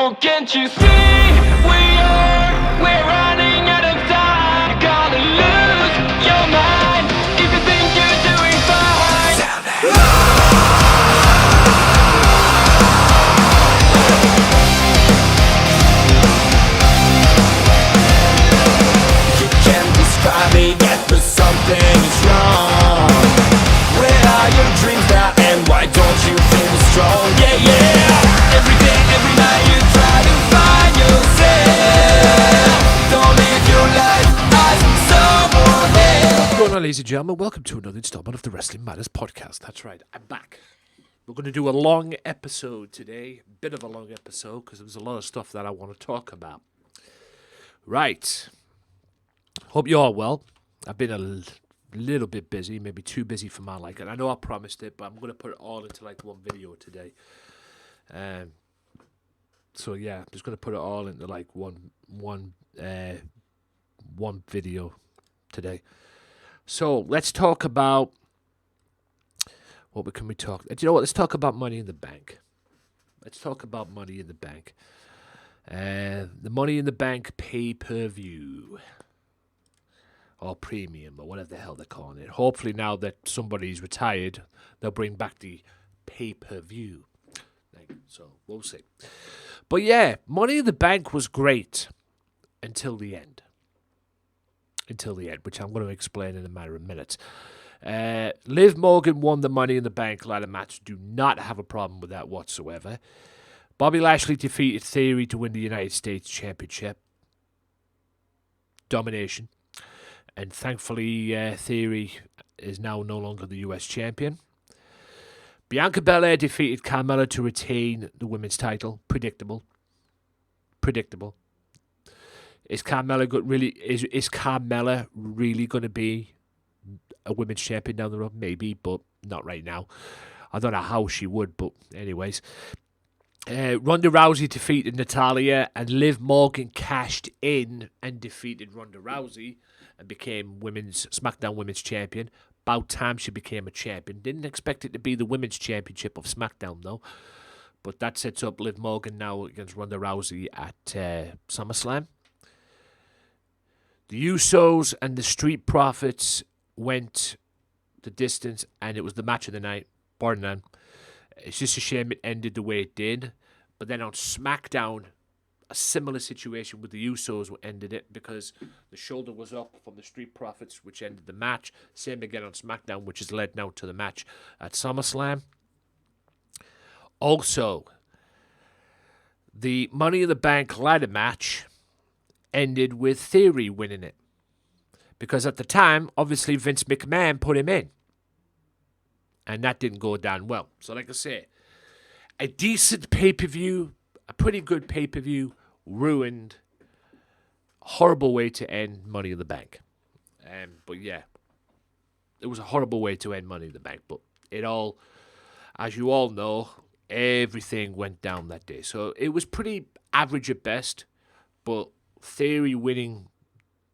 Oh, can't you see? We're running out of time. You gotta lose your mind if you think you're doing fine. You can't describe it yet, but something is wrong. Where are your dreams now, and why don't you feel strong? Yeah, yeah. Every day, every night you try to find yourself. Don't live your life as someone else. What's going on, ladies and gentlemen? Welcome to another installment of the Wrestling Matters podcast. That's right, I'm back. We're going to do a long episode today. Bit of a long episode because there's a lot of stuff that I want to talk about. Right. Hope you're all well. I've been a little bit busy, maybe too busy for my liking. I know I promised it, but I'm going to put it all into like one video today. So yeah, I'm just going to put it all into like one video today. So let's talk about what can we talk? Do you know what? Let's talk about Money in the Bank. Let's talk about Money in the Bank. The Money in the Bank pay-per-view. Or premium, or whatever the hell they're calling it. Hopefully now that somebody's retired, they'll bring back the pay-per-view. So, we'll see. But yeah, Money in the Bank was great until the end. Until the end, which I'm going to explain in a matter of minutes. Liv Morgan won the Money in the Bank ladder match. Do not have a problem with that whatsoever. Bobby Lashley defeated Theory to win the United States Championship. Domination. And thankfully, Theory is now no longer the US champion. Bianca Belair defeated Carmella to retain the women's title. Predictable. Is Carmella really going to be a women's champion down the road? Maybe, but not right now. I don't know how she would, but anyways. Ronda Rousey defeated Natalya, and Liv Morgan cashed in and defeated Ronda Rousey and became SmackDown Women's Champion. About time she became a champion. Didn't expect it to be the Women's Championship of SmackDown, though. But that sets up Liv Morgan now against Ronda Rousey at SummerSlam. The Usos and the Street Profits went the distance, and it was the match of the night, bar none. It's just a shame it ended the way it did. But then on SmackDown, a similar situation with the Usos ended it because the shoulder was up from the Street Profits, which ended the match. Same again on SmackDown, which has led now to the match at SummerSlam. Also, the Money in the Bank ladder match ended with Theory winning it. Because at the time, obviously, Vince McMahon put him in. And that didn't go down well. So like I say, a decent pay-per-view, a pretty good pay-per-view, ruined. Horrible way to end Money in the Bank. But yeah, it was a horrible way to end Money in the Bank. But it all, as you all know, everything went down that day. So it was pretty average at best. But Theory winning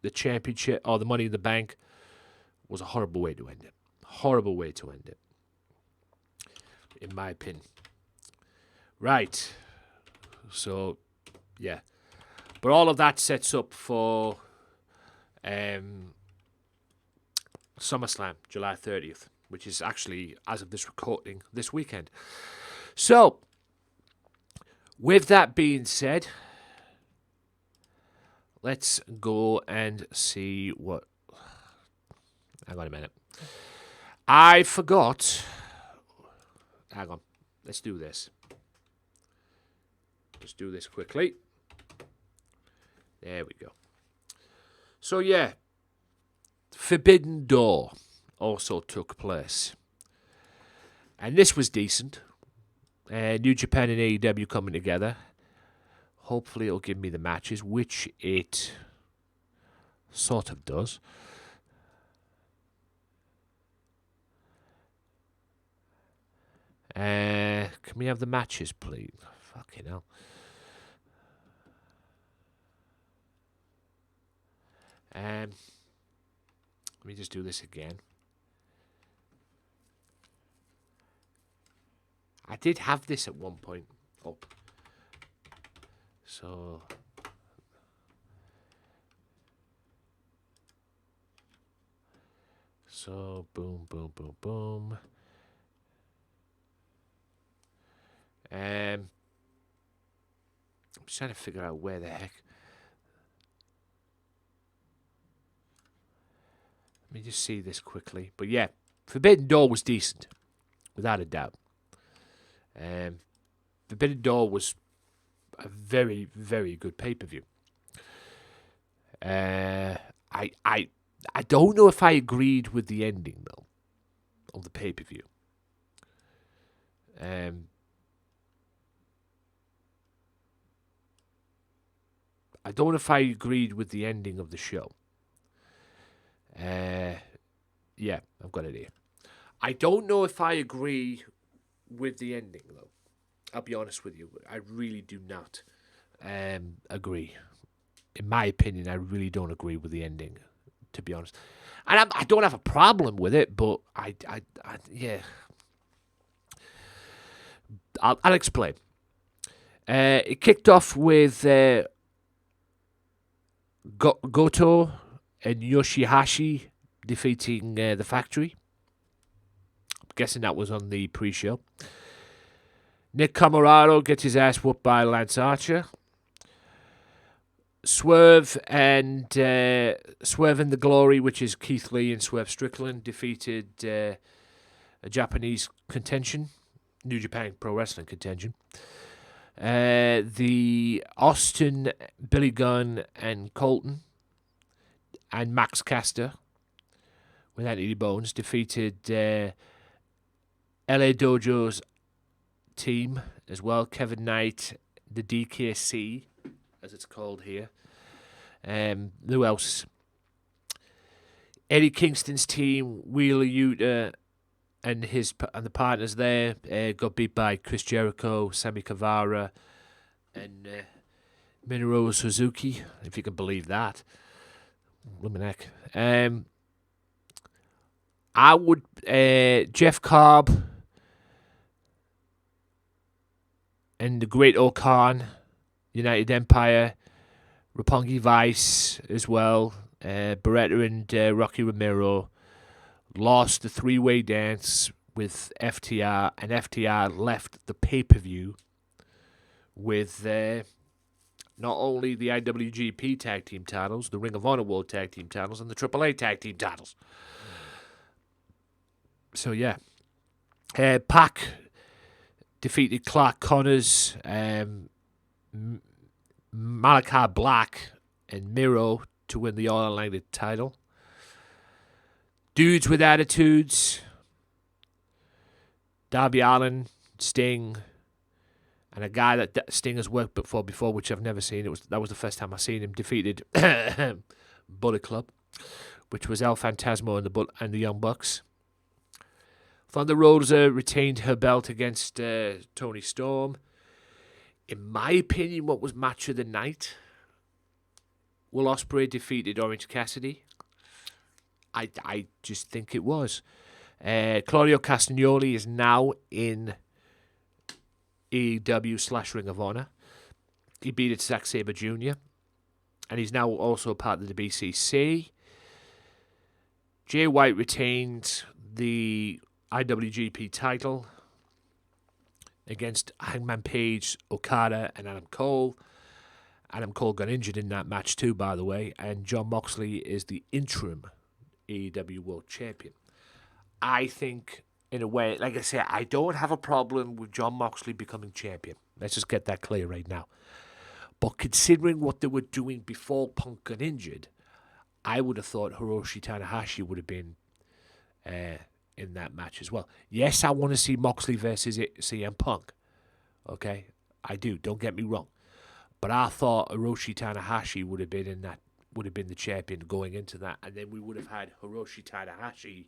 the championship or the Money in the Bank was a horrible way to end it. Horrible way to end it, in my opinion. Right. So, yeah. But all of that sets up for SummerSlam, July 30th, which is actually, as of this recording, this weekend. So, with that being said, let's go and see what... Hang on a minute. I forgot... Hang on. Let's do this. Let's do this quickly. There we go. So, yeah. Forbidden Door also took place. And this was decent. New Japan and AEW coming together. Hopefully it'll give me the matches, which it sort of does. Can we have the matches, please? Fucking hell. Let me just do this again. I did have this at one point. Oh. So boom, boom, boom, boom. I'm just trying to figure out where the heck. Let me just see this quickly. But yeah, Forbidden Door was decent, without a doubt. Forbidden Door was a very, very good pay-per-view. I don't know if I agreed with the ending though of the pay-per-view. I don't know if I agreed with the ending of the show. Yeah, I've got it here. I don't know if I agree with the ending though. I'll be honest with you. I really do not agree. In my opinion, I really don't agree with the ending, to be honest. And I don't have a problem with it, but yeah. I'll explain. It kicked off with Goto and Yoshihashi defeating the Factory. I'm guessing that was on the pre-show. Nick Comoroto gets his ass whooped by Lance Archer. Swerve and the Glory, which is Keith Lee and Swerve Strickland, defeated a Japanese contention, New Japan Pro Wrestling contention. The Austin, Billy Gunn, and Colton, and Max Caster, with Anthony Bones, defeated LA Dojo's team as well. Kevin Knight, the DKC, as it's called here. Who else? Eddie Kingston's team, Wheeler Yuta, and the partners there got beat by Chris Jericho, Sammy Guevara, and Minoru Suzuki, if you can believe that. Luminek. I would Jeff Cobb and the Great O'Khan, United Empire, Roppongi Vice as well, Beretta and Rocky Romero lost the three-way dance with FTR, and FTR left the pay-per-view with not only the IWGP Tag Team titles, the Ring of Honor World Tag Team titles, and the AAA Tag Team titles. So yeah, Pac defeated Clark Connors, Malachi Black, and Miro to win the All Atlantic title. Dudes with attitudes, Darby Allin, Sting, and a guy that Sting has worked before, which I've never seen. That was the first time I seen him. Defeated Bullet Club, which was El Phantasmo and the Young Bucks. Thunder Rosa retained her belt against Toni Storm. In my opinion, what was match of the night? Will Ospreay defeated Orange Cassidy. I just think it was. Claudio Castagnoli is now in AEW / Ring of Honor. He beat Zack Sabre Jr. And he's now also part of the BCC. Jay White retained the IWGP title against Hangman Page, Okada, and Adam Cole. Adam Cole got injured in that match too, by the way. And Jon Moxley is the interim AEW World Champion. I think, in a way, like I said, I don't have a problem with Jon Moxley becoming champion. Let's just get that clear right now. But considering what they were doing before Punk got injured, I would have thought Hiroshi Tanahashi would have been in that match as well. Yes, I want to see Moxley versus CM Punk. Okay? I do. Don't get me wrong. But I thought Hiroshi Tanahashi would have been the champion going into that, and then we would have had Hiroshi Tanahashi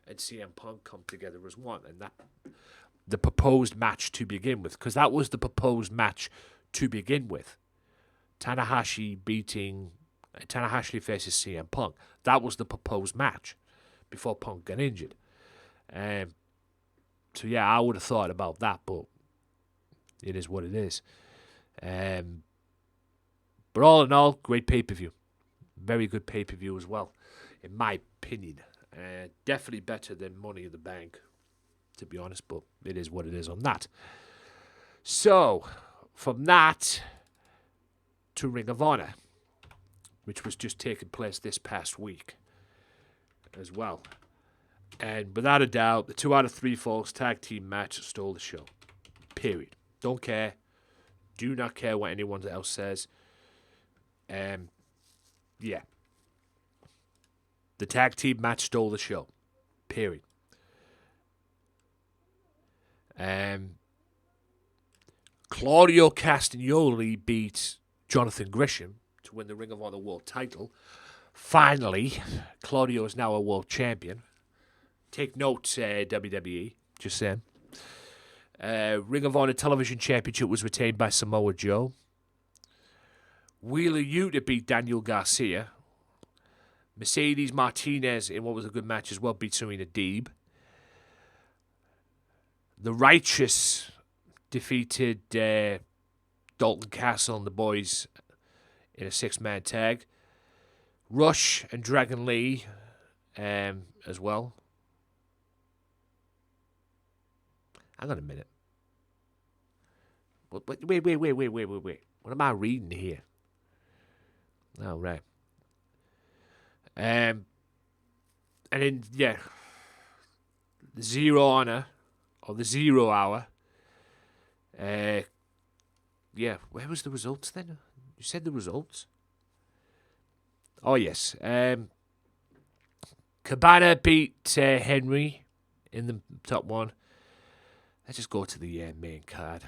and CM Punk come together as one, and that the proposed match to begin with, because that was the proposed match to begin with. Tanahashi versus CM Punk. That was the proposed match before Punk got injured. So yeah, I would have thought about that, but it is what it is. But all in all, great pay-per-view. Very good pay-per-view as well, in my opinion. Definitely better than Money in the Bank, to be honest, but it is what it is on that. So, from that to Ring of Honor, which was just taking place this past week as well. And without a doubt, the 2 out of 3 Falls tag team match stole the show. Period. Don't care. Do not care what anyone else says. Yeah. The tag team match stole the show. Period. Claudio Castagnoli beat Jonathan Gresham to win the Ring of Honor World title. Finally, Claudio is now a world champion. Take note, WWE. Just saying. Ring of Honor Television Championship was retained by Samoa Joe. Wheeler Yuta beat Daniel Garcia. Mercedes Martinez, in what was a good match as well, beat Serena Deeb. The Righteous defeated Dalton Castle and the boys in a 6-man tag. Rush and Dragon Lee as well. Hang on a minute. Wait. What am I reading here? Oh, right. And then, yeah, the Zero Honor, or the 0 Hour. Yeah, where was the results then? You said the results? Oh, yes. Cabana beat Henry in the top one. Let's just go to the main card.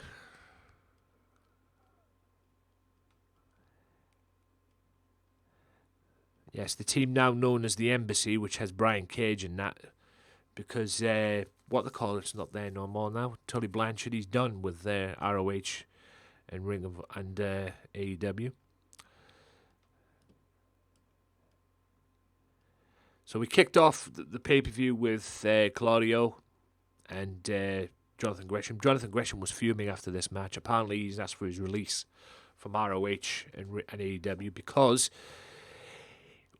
Yes, the team now known as the Embassy, which has Brian Cage in that, because what they call it's not there no more now. Tully Blanchard, he's done with ROH and Ring of and AEW. So we kicked off the pay-per-view with Claudio and Jonathan Gresham. Jonathan Gresham was fuming after this match. Apparently, he's asked for his release from ROH and AEW because,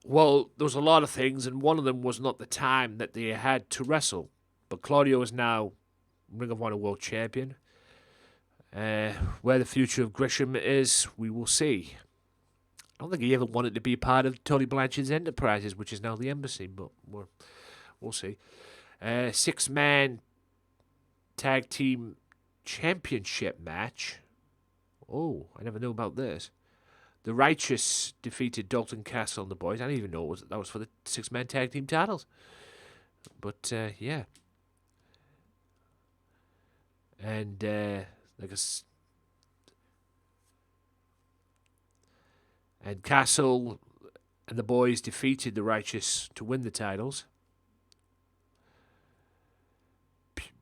well, there was a lot of things, and one of them was not the time that they had to wrestle. But Claudio is now Ring of Honor World Champion. Where the future of Gresham is, we will see. I don't think he ever wanted to be part of Tully Blanchard's Enterprises, which is now the Embassy, but we'll see. 6-man tag team championship match. Oh, I never knew about this. The Righteous defeated Dalton Castle and the boys. I didn't even know that was for the 6-man tag team titles. But, yeah. And, and Castle and the boys defeated the Righteous to win the titles.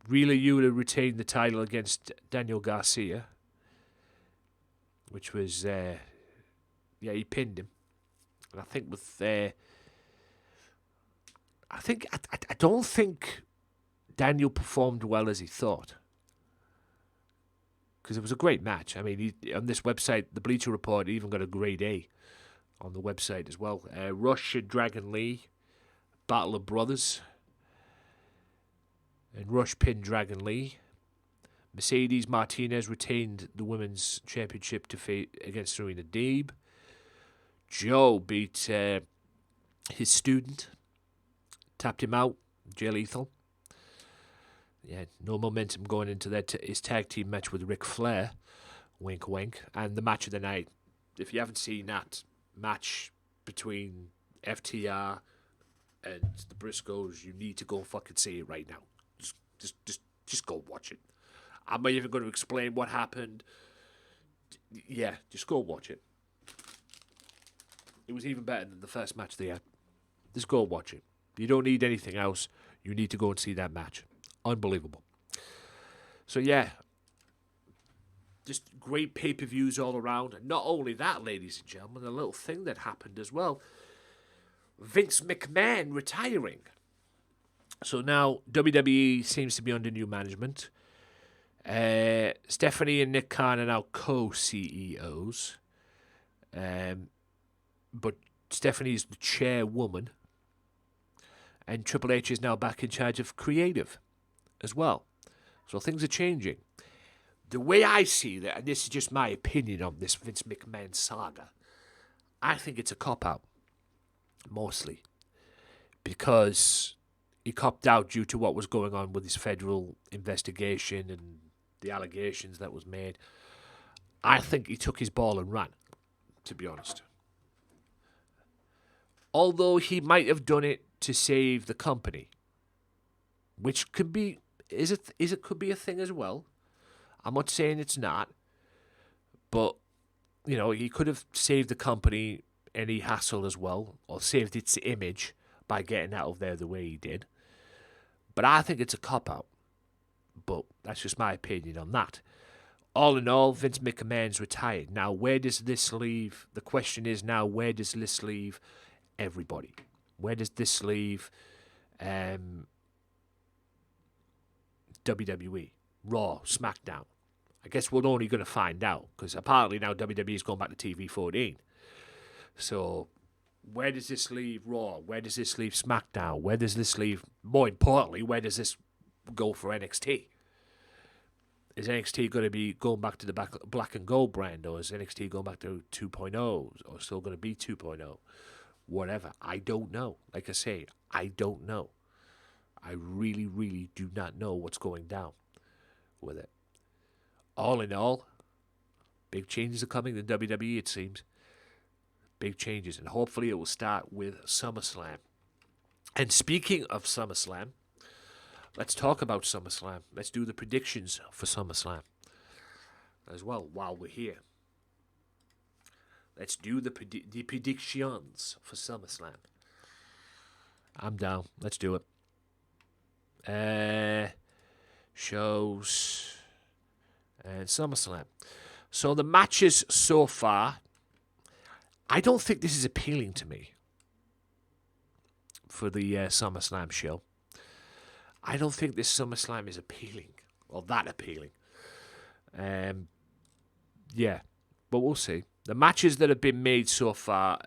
Wheeler Yuta retained the title against Daniel Garcia, which was, he pinned him. And I think with, I don't think Daniel performed well as he thought. Because it was a great match. I mean, on this website, the Bleacher Report even got a grade A on the website as well. Rush and Dragon Lee, Battle of Brothers. And Rush pinned Dragon Lee. Mercedes Martinez retained the Women's Championship defeat against Serena Deeb. Joe beat his student. Tapped him out. Jay Lethal. Yeah, no momentum going into his tag team match with Ric Flair. Wink, wink. And the match of the night. If you haven't seen that match between FTR and the Briscoes, you need to go fucking see it right now. Just go watch it. I'm not even going to explain what happened. Yeah, just go watch it. It was even better than the first match they had. Just go watch it. You don't need anything else. You need to go and see that match. Unbelievable. So, yeah. Just great pay-per-views all around. And not only that, ladies and gentlemen, a little thing that happened as well. Vince McMahon retiring. So now WWE seems to be under new management. Stephanie and Nick Khan are now co-CEOs. But Stephanie's the chairwoman, and Triple H is now back in charge of creative as well. So things are changing. The way I see that, and this is just my opinion on this Vince McMahon saga, I think it's a cop-out, mostly, because he copped out due to what was going on with his federal investigation and the allegations that was made. I think he took his ball and ran, to be honest. Although he might have done it to save the company, which could be could be a thing as well. I'm not saying it's not, but he could have saved the company any hassle as well, or saved its image by getting out of there the way he did. But I think it's a cop-out. But that's just my opinion on that. All in all, Vince McMahon's retired. Now, where does this leave? The question is now, where does this leave everybody? Where does this leave WWE, Raw, SmackDown? I guess we're only going to find out, because apparently now WWE is going back to TV 14. So, where does this leave Raw? Where does this leave SmackDown? Where does this leave, more importantly, where does this go for NXT? Is NXT going to be going back to the black and gold brand, or is NXT going back to 2.0, or still going to be 2.0? Whatever. I don't know. Like I say, I don't know. I really, really do not know what's going down with it. All in all, big changes are coming in WWE, it seems. Big changes, and hopefully it will start with SummerSlam. And speaking of SummerSlam, let's talk about SummerSlam. Let's do the predictions for SummerSlam as well while we're here. Let's do the predictions for SummerSlam. I'm down. Let's do it. Shows and SummerSlam. So the matches so far, I don't think this is appealing to me for the SummerSlam show. I don't think this SummerSlam is appealing, or that appealing. Yeah, but we'll see. The matches that have been made so far,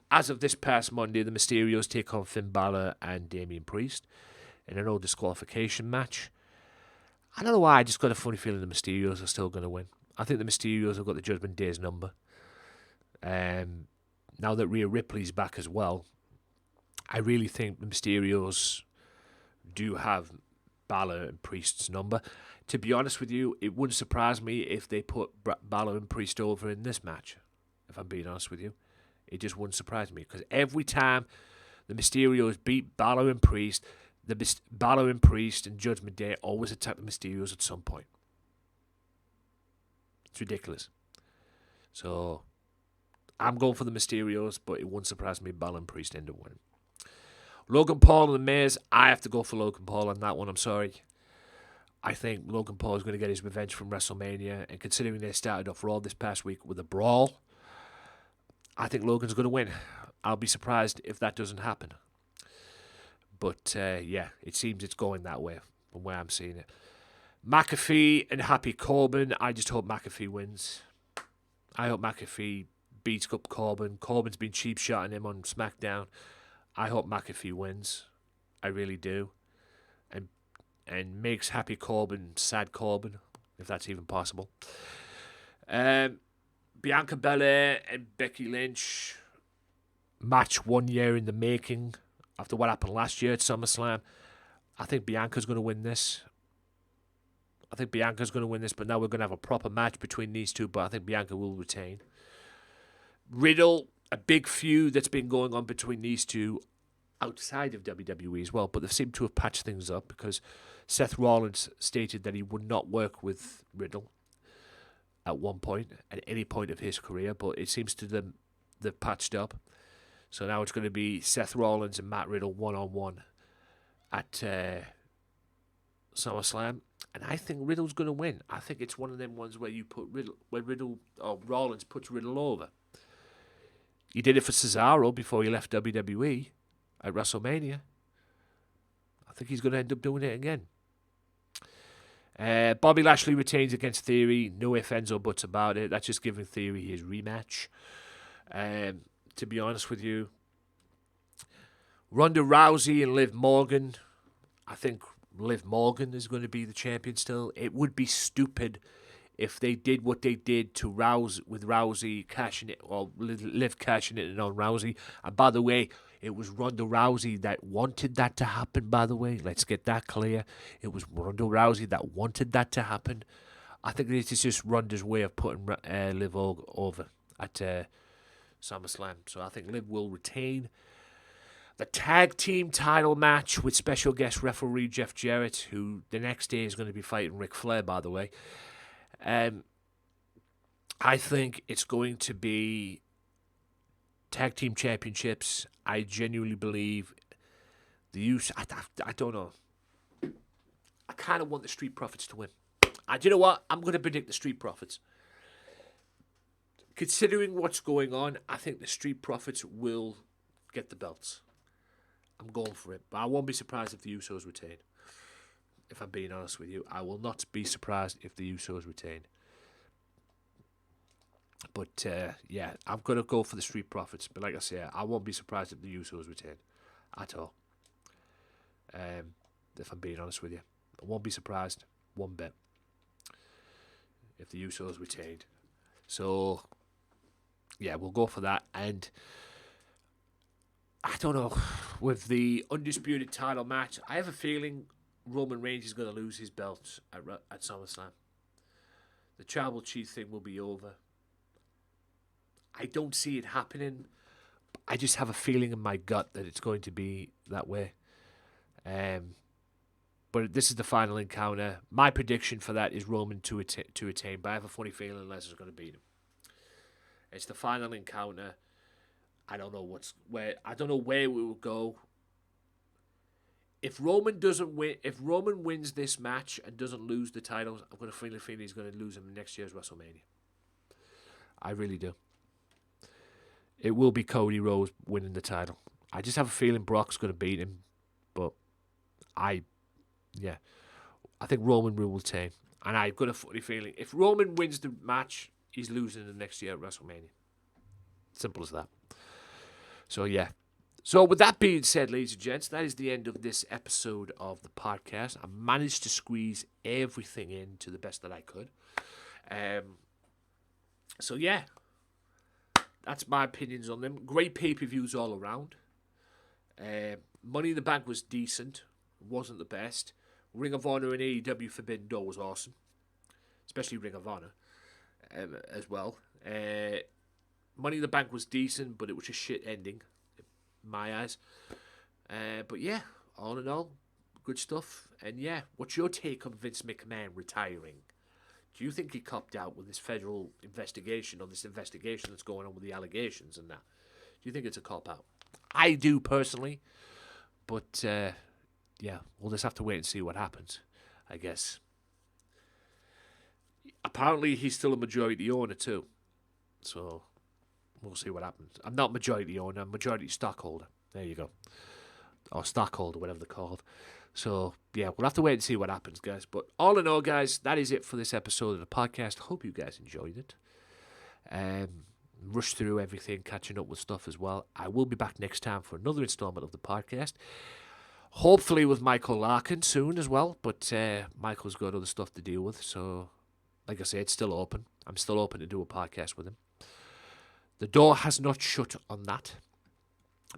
as of this past Monday, the Mysterios take on Finn Balor and Damian Priest in a no disqualification match. I don't know why, I just got a funny feeling the Mysterios are still going to win. I think the Mysterios have got the Judgment Day's number. Now that Rhea Ripley's back as well, I really think the Mysterios do have Balor and Priest's number. To be honest with you, it wouldn't surprise me if they put Balor and Priest over in this match, if I'm being honest with you. It just wouldn't surprise me, because every time the Mysterios beat Balor and Priest, Balor and Priest and Judgment Day always attack the Mysterios at some point. It's ridiculous. So, I'm going for the Mysterios, but it wouldn't surprise me if Balor and Priest end up winning. Logan Paul and The Miz, I have to go for Logan Paul on that one, I'm sorry. I think Logan Paul is going to get his revenge from WrestleMania, and considering they started off Raw this past week with a brawl, I think Logan's going to win. I'll be surprised if that doesn't happen. But, yeah, it seems it's going that way from where I'm seeing it. McAfee and Happy Corbin, I just hope McAfee wins. I hope McAfee beats up Corbin. Corbin's been cheap-shotting him on SmackDown. I hope McAfee wins. I really do. And makes Happy Corbin sad Corbin, if that's even possible. Bianca Belair and Becky Lynch. Match 1 year in the making after what happened last year at SummerSlam. I think Bianca's going to win this. But now we're going to have a proper match between these two, but I think Bianca will retain. Riddle, a big feud that's been going on between these two outside of WWE as well, but they seem to have patched things up, because Seth Rollins stated that he would not work with Riddle at one point, at any point of his career, but it seems to them they've patched up. So now it's going to be Seth Rollins and Matt Riddle one-on-one at SummerSlam, and I think Riddle's going to win. I think it's one of them ones where Rollins puts Riddle over. He did it for Cesaro before he left WWE at WrestleMania. I think he's going to end up doing it again. Bobby Lashley retains against Theory. No ifs, ands, or buts about it. That's just giving Theory his rematch. To be honest with you, Ronda Rousey and Liv Morgan. I think Liv Morgan is going to be the champion still. It would be stupid if they did what they did to Rousey cashing it, or Liv cashing it in on Rousey. And by the way, it was Ronda Rousey that wanted that to happen, by the way. Let's get that clear. It was Ronda Rousey that wanted that to happen. I think this is just Ronda's way of putting Liv over at SummerSlam. So I think Liv will retain. The tag team title match with special guest referee Jeff Jarrett, who the next day is going to be fighting Ric Flair, by the way. I think it's going to be tag team championships. I genuinely believe the use. I don't know. I kind of want the Street Profits to win. Do you know what? I'm going to predict the Street Profits. Considering what's going on, I think the Street Profits will get the belts. I'm going for it. But I won't be surprised if the Usos retain. If I'm being honest with you, I will not be surprised if the Usos retain. But, yeah, I'm going to go for the Street Profits. But like I say, I won't be surprised if the Usos retain. At all. If I'm being honest with you. I won't be surprised one bit if the Usos retained. So, yeah, we'll go for that. And I don't know, with the Undisputed title match, I have a feeling Roman Reigns is going to lose his belt at SummerSlam. The Tribal Chief thing will be over. I don't see it happening. I just have a feeling in my gut that it's going to be that way. But this is the final encounter. My prediction for that is Roman to attain, but I have a funny feeling Lesnar's going to beat him. It's the final encounter. I don't know where we will go. If Roman wins this match and doesn't lose the titles, I'm going to feel he's going to lose them next year's WrestleMania. I really do. It will be Cody Rhodes winning the title. I just have a feeling Brock's going to beat him, but I think Roman will retain. And I've got a funny feeling if Roman wins the match, he's losing the next year at WrestleMania. Simple as that. So, yeah. So, with that being said, ladies and gents, that is the end of this episode of the podcast. I managed to squeeze everything in to the best that I could. So, yeah. That's my opinions on them. Great pay-per-views all around. Money in the Bank was decent. Wasn't the best. Ring of Honor and AEW Forbidden Door was awesome. Especially Ring of Honor as well. Money in the Bank was decent, but it was a shit ending in my eyes. But yeah, all in all, good stuff. And yeah, what's your take on Vince McMahon retiring? Do you think he copped out with this federal investigation, or this investigation that's going on with the allegations and that? Do you think it's a cop-out? I do, personally. But, yeah, we'll just have to wait and see what happens, I guess. Apparently, he's still a majority owner, too. So, we'll see what happens. I'm not majority owner, I'm majority stockholder. There you go. Or stockholder, whatever they're called. So, yeah, we'll have to wait and see what happens, guys. But all in all, guys, that is it for this episode of the podcast. Hope you guys enjoyed it. Rush through everything, catching up with stuff as well. I will be back next time for another installment of the podcast. Hopefully with Michael Larkin soon as well. But Michael's got other stuff to deal with. So, like I say, it's still open. I'm still open to do a podcast with him. The door has not shut on that.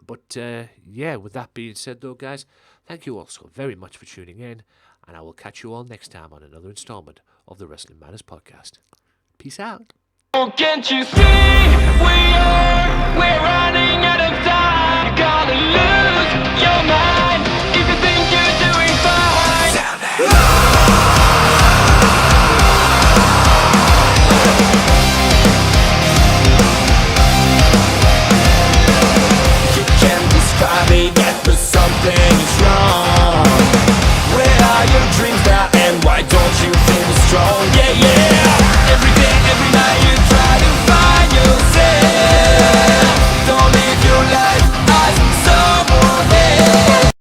But, yeah, with that being said, though, guys, thank you all so very much for tuning in, and I will catch you all next time on another installment of the Wrestling Matters Podcast. Peace out. Oh, can't you see we're running out of time? You're gonna lose your mind if you think you're doing fine.